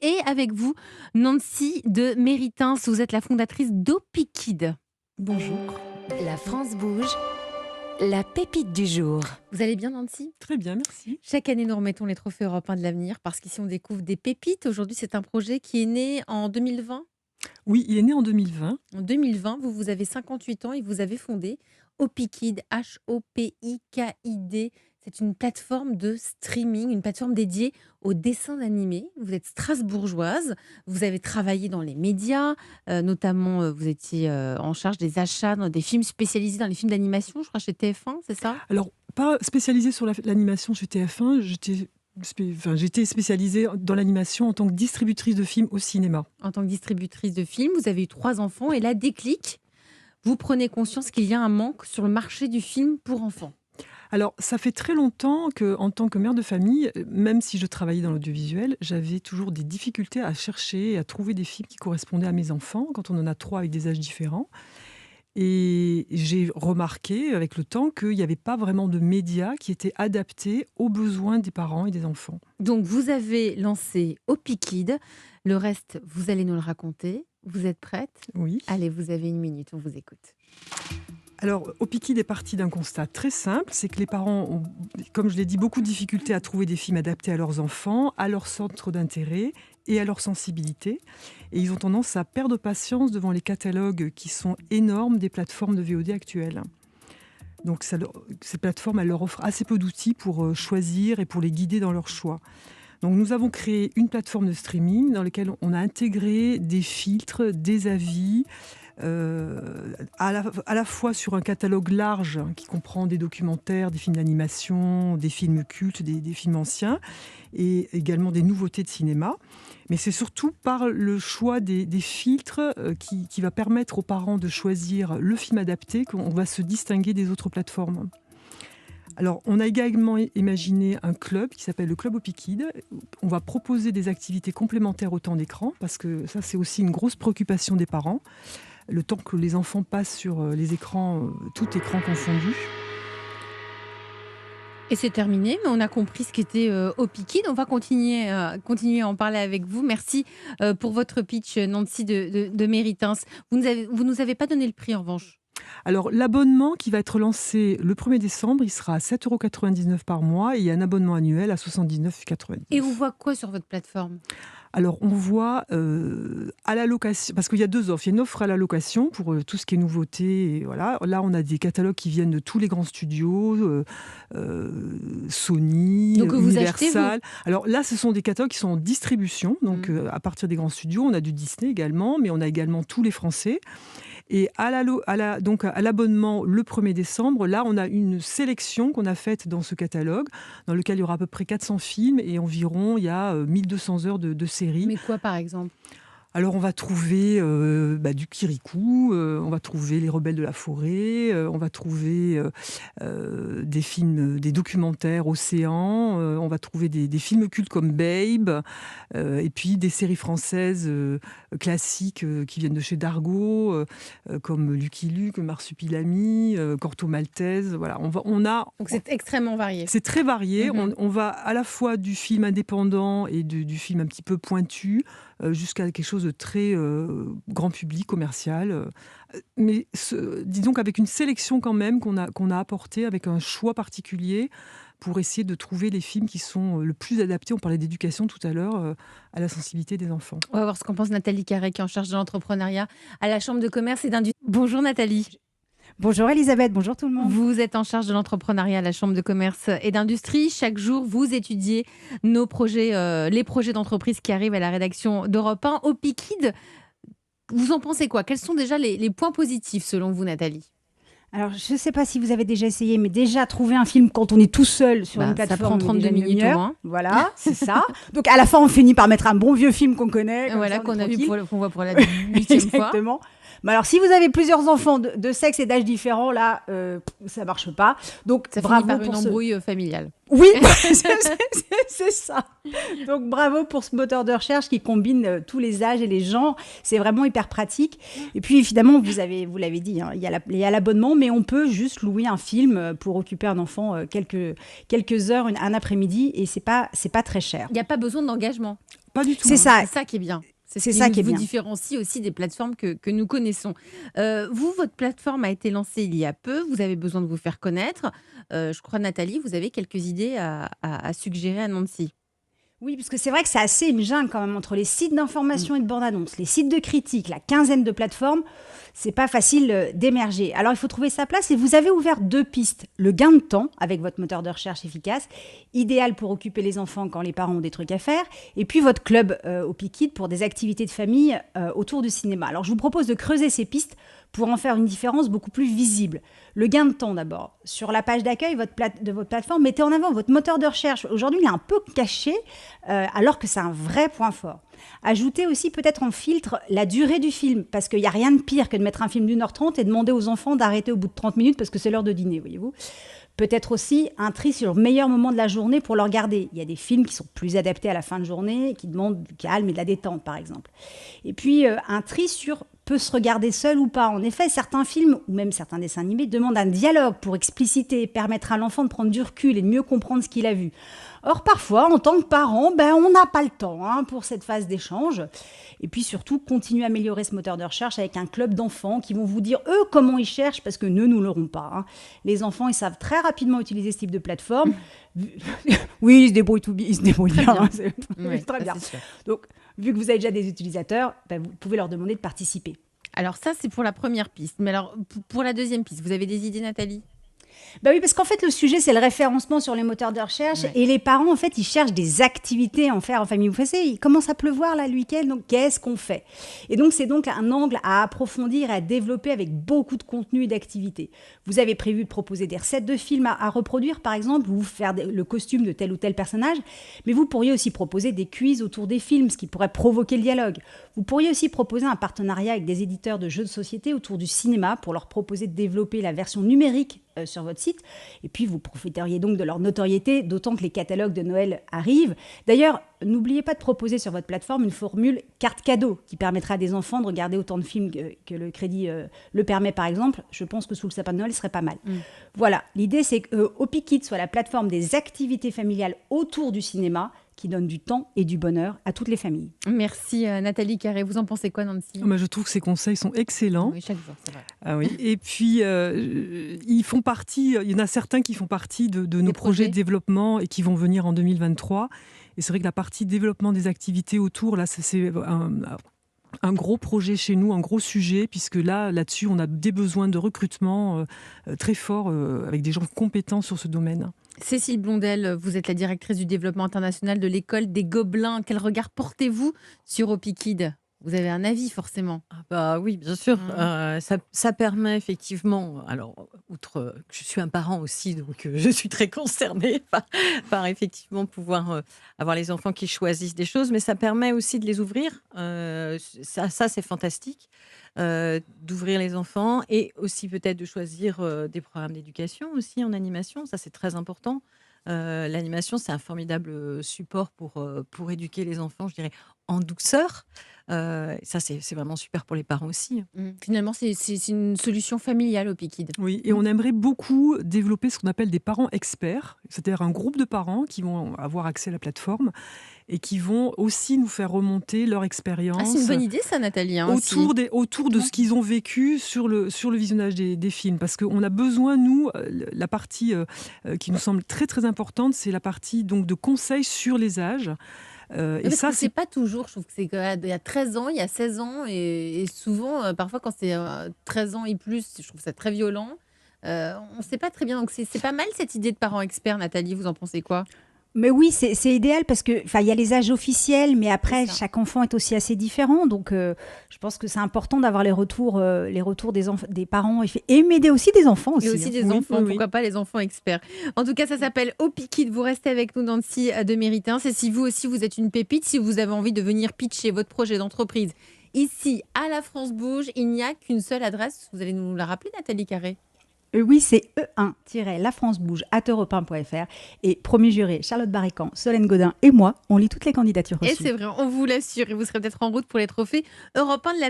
Et avec vous, Nancy de Méritins, vous êtes la fondatrice d'Opikid. Bonjour. La France bouge, la pépite du jour. Vous allez bien, Nancy? Très bien, merci. Chaque année, nous remettons les trophées européens de l'avenir parce qu'ici, on découvre des pépites. Aujourd'hui, c'est un projet qui est né en 2020. Oui, il est né en 2020. En 2020, vous avez 58 ans et vous avez fondé Opikid, H-O-P-I-K-I-D. C'est une plateforme de streaming, une plateforme dédiée aux dessins animés. Vous êtes strasbourgeoise, vous avez travaillé dans les médias, notamment vous étiez en charge des achats dans des films spécialisés dans les films d'animation, je crois chez TF1, c'est ça? Alors, pas spécialisée sur l'animation chez TF1, j'étais spécialisée dans l'animation en tant que distributrice de films au cinéma. En tant que distributrice de films, vous avez eu 3 enfants et là, déclic, vous prenez conscience qu'il y a un manque sur le marché du film pour enfants. Alors, ça fait très longtemps qu'en tant que mère de famille, même si je travaillais dans l'audiovisuel, j'avais toujours des difficultés à chercher et à trouver des films qui correspondaient à mes enfants, quand on en a 3 avec des âges différents. Et j'ai remarqué avec le temps qu'il n'y avait pas vraiment de médias qui étaient adaptés aux besoins des parents et des enfants. Donc, vous avez lancé Opikid. Le reste, vous allez nous le raconter. Vous êtes prête? Oui. Allez, vous avez 1 minute, on vous écoute. Alors, Opikid est parti d'un constat très simple, c'est que les parents ont, comme je l'ai dit, beaucoup de difficultés à trouver des films adaptés à leurs enfants, à leur centre d'intérêt et à leur sensibilité. Et ils ont tendance à perdre patience devant les catalogues qui sont énormes des plateformes de VOD actuelles. Donc, ces plateformes, elles leur offrent assez peu d'outils pour choisir et pour les guider dans leur choix. Donc, nous avons créé une plateforme de streaming dans laquelle on a intégré des filtres, des avis, à la fois sur un catalogue large qui comprend des documentaires, des films d'animation, des films cultes, des films anciens et également des nouveautés de cinéma. Mais c'est surtout par le choix des filtres qui va permettre aux parents de choisir le film adapté qu'on va se distinguer des autres plateformes. Alors, on a également imaginé un club qui s'appelle le Club Opikid. On va proposer des activités complémentaires au temps d'écran, parce que ça, c'est aussi une grosse préoccupation des parents. Le temps que les enfants passent sur les écrans, tout écran confondu. Et c'est terminé, mais on a compris ce qu'était Opikid. On va continuer à en parler avec vous. Merci pour votre pitch, Nancy de Méritins. Vous nous avez pas donné le prix, en revanche. Alors, l'abonnement qui va être lancé le 1er décembre, il sera à 7,99 € par mois et il y a un abonnement annuel à 79,90 €. Et on voit quoi sur votre plateforme? Alors, on voit à la location, parce qu'il y a 2 offres. Il y a une offre à la location pour tout ce qui est nouveauté. Et voilà. Là, on a des catalogues qui viennent de tous les grands studios, Sony, donc, Universal. Alors là, ce sont des catalogues qui sont en distribution. Donc, à partir des grands studios, on a du Disney également, mais on a également tous les Français. Et donc à l'abonnement le 1er décembre, là, on a une sélection qu'on a faite dans ce catalogue, dans lequel il y aura à peu près 400 films et environ, il y a 1200 heures de séries. Mais quoi, par exemple? Alors, on va trouver du Kirikou, on va trouver Les Rebelles de la Forêt, on va trouver des films, des documentaires Océan, on va trouver des films cultes comme Babe, et puis des séries françaises classiques qui viennent de chez Dargaud, comme Lucky Luke, Marsupilami, Corto Maltese. Voilà, Donc, c'est extrêmement varié. C'est très varié. On va à la fois du film indépendant et du film un petit peu pointu, jusqu'à quelque chose de très grand public, commercial. Mais disons qu'avec une sélection quand même qu'on a apportée, avec un choix particulier pour essayer de trouver les films qui sont le plus adaptés. On parlait d'éducation tout à l'heure, à la sensibilité des enfants. On va voir ce qu'en pense Nathalie Carré, qui est en charge de l'entrepreneuriat à la Chambre de commerce et d'industrie. Bonjour Nathalie. Bonjour Elisabeth, bonjour tout le monde. Vous êtes en charge de l'entrepreneuriat à la Chambre de commerce et d'industrie. Chaque jour, vous étudiez nos projets, les projets d'entreprise qui arrivent à la rédaction d'Europe 1. Opikid, vous en pensez quoi? Quels sont déjà les points positifs selon vous, Nathalie? Alors, je ne sais pas si vous avez déjà essayé, mais déjà trouver un film quand on est tout seul sur une plateforme. Ça prend 32 minutes au moins. Voilà, c'est ça. Donc, à la fin, on finit par mettre un bon vieux film qu'on connaît. Voilà, qu'on voit pour la 8e fois. Exactement. Mais alors, si vous avez plusieurs enfants de sexe et d'âge différents, là, ça marche pas. Donc, Ça bravo finit par pour une embrouille familiale. Oui, c'est ça. Donc bravo pour ce moteur de recherche qui combine tous les âges et les genres. C'est vraiment hyper pratique. Et puis évidemment, vous l'avez dit, hein, il y a l'abonnement, mais on peut juste louer un film pour occuper un enfant quelques heures, un après-midi, et c'est pas très cher. Il n'y a pas besoin d'engagement. Pas du tout. C'est ça. C'est ça qui est bien. C'est ça qui est vous bien. différencie aussi des plateformes que nous connaissons. Votre plateforme a été lancée il y a peu. Vous avez besoin de vous faire connaître. Je crois, Nathalie, vous avez quelques idées à suggérer à Nancy. Oui, parce que c'est vrai que c'est assez une jungle quand même entre les sites d'information et de bande-annonce, les sites de critique, la quinzaine de plateformes. C'est pas facile d'émerger. Alors il faut trouver sa place et vous avez ouvert 2 pistes. Le gain de temps avec votre moteur de recherche efficace, idéal pour occuper les enfants quand les parents ont des trucs à faire. Et puis votre club au Pikid pour des activités de famille autour du cinéma. Alors je vous propose de creuser ces pistes pour en faire une différence beaucoup plus visible. Le gain de temps d'abord. Sur la page d'accueil de votre plateforme, mettez en avant votre moteur de recherche. Aujourd'hui, il est un peu caché, alors que c'est un vrai point fort. Ajoutez aussi peut-être en filtre la durée du film, parce qu'il n'y a rien de pire que de mettre un film d'1h30 et demander aux enfants d'arrêter au bout de 30 minutes parce que c'est l'heure de dîner, voyez-vous. Peut-être aussi un tri sur le meilleur moment de la journée pour le regarder. Il y a des films qui sont plus adaptés à la fin de journée, qui demandent du calme et de la détente, par exemple. Et puis, un tri sur peut se regarder seul ou pas. En effet, certains films, ou même certains dessins animés, demandent un dialogue pour expliciter, permettre à l'enfant de prendre du recul et de mieux comprendre ce qu'il a vu. Or, parfois, en tant que parent, on n'a pas le temps pour cette phase d'échange. Et puis surtout, continuez à améliorer ce moteur de recherche avec un club d'enfants qui vont vous dire, eux, comment ils cherchent, parce que nous l'aurons pas. Les enfants, ils savent très rapidement utiliser ce type de plateforme. Oui, ils se débrouillent bien. Oui, très ça, bien. c'est sûr. Donc, vu que vous avez déjà des utilisateurs, vous pouvez leur demander de participer. Alors ça, c'est pour la première piste. Mais alors, pour la deuxième piste, vous avez des idées, Nathalie ? Oui, parce qu'en fait, le sujet, c'est le référencement sur les moteurs de recherche. Ouais. Et les parents, en fait, ils cherchent des activités à en faire en famille. Vous savez, il commence à pleuvoir, là, le week-end. Donc, qu'est-ce qu'on fait ? Et donc, c'est donc un angle à approfondir et à développer avec beaucoup de contenu et d'activités. Vous avez prévu de proposer des recettes de films à reproduire, par exemple, ou faire le costume de tel ou tel personnage. Mais vous pourriez aussi proposer des quiz autour des films, ce qui pourrait provoquer le dialogue. Vous pourriez aussi proposer un partenariat avec des éditeurs de jeux de société autour du cinéma pour leur proposer de développer la version numérique sur votre site. Et puis, vous profiteriez donc de leur notoriété, d'autant que les catalogues de Noël arrivent. D'ailleurs, n'oubliez pas de proposer sur votre plateforme une formule carte cadeau qui permettra à des enfants de regarder autant de films que le crédit le permet, par exemple. Je pense que sous le sapin de Noël, ce serait pas mal. Voilà, l'idée, c'est que Opikid soit la plateforme des activités familiales autour du cinéma qui donne du temps et du bonheur à toutes les familles. Merci Nathalie Carré. Vous en pensez quoi, Nancy ? Je trouve que ces conseils sont excellents. Oui, chaque jour, c'est vrai. Ah oui. Et puis, ils font partie, il y en a certains qui font partie de nos projets de développement et qui vont venir en 2023. Et c'est vrai que la partie développement des activités autour, là, c'est un gros projet chez nous, un gros sujet, puisque là-dessus, on a des besoins de recrutement très forts avec des gens compétents sur ce domaine. Cécile Blondel, vous êtes la directrice du développement international de l'école des Gobelins. Quel regard portez-vous sur Opikid ? Vous avez un avis forcément. Oui, bien sûr. Ça permet effectivement, alors outre que je suis un parent aussi, donc je suis très concernée par effectivement pouvoir avoir les enfants qui choisissent des choses, mais ça permet aussi de les ouvrir. Ça c'est fantastique, d'ouvrir les enfants et aussi peut-être de choisir des programmes d'éducation aussi en animation. Ça c'est très important. L'animation, c'est un formidable support pour éduquer les enfants, je dirais, en douceur. Ça, c'est vraiment super pour les parents aussi. Finalement, c'est une solution familiale au Pikid. Oui, et on aimerait beaucoup développer ce qu'on appelle des parents experts, c'est-à-dire un groupe de parents qui vont avoir accès à la plateforme et qui vont aussi nous faire remonter leur expérience. C'est une bonne idée ça, Nathalie. Autour de ce qu'ils ont vécu sur le visionnage des films. Parce qu'on a besoin, nous, la partie qui nous semble très très importante, c'est la partie donc, de conseils sur les âges. Et ça, c'est pas toujours. Je trouve que c'est il y a 13 ans, il y a 16 ans, et souvent, parfois, quand c'est 13 ans et plus, je trouve ça très violent. On ne sait pas très bien. Donc, c'est pas mal cette idée de parents experts, Nathalie. Vous en pensez quoi ? Mais oui, c'est idéal parce que il y a les âges officiels, mais après chaque enfant est aussi assez différent. Donc je pense que c'est important d'avoir les retours des parents et mais aussi des enfants aussi. Et aussi des enfants, pourquoi pas les enfants experts. En tout cas, ça s'appelle Opikid. Vous restez avec nous, Nancy de Méritin. C'est si vous aussi vous êtes une pépite, si vous avez envie de venir pitcher votre projet d'entreprise Ici, à la France Bouge, il n'y a qu'une seule adresse. Vous allez nous la rappeler, Nathalie Carré? Oui, c'est e1-lafrancebouge@europe1.fr. Et premier juré, Charlotte Barrican, Solène Godin et moi, on lit toutes les candidatures Et reçues. c'est vrai, on vous l'assure. Et vous serez peut-être en route pour les trophées Europe 1 de la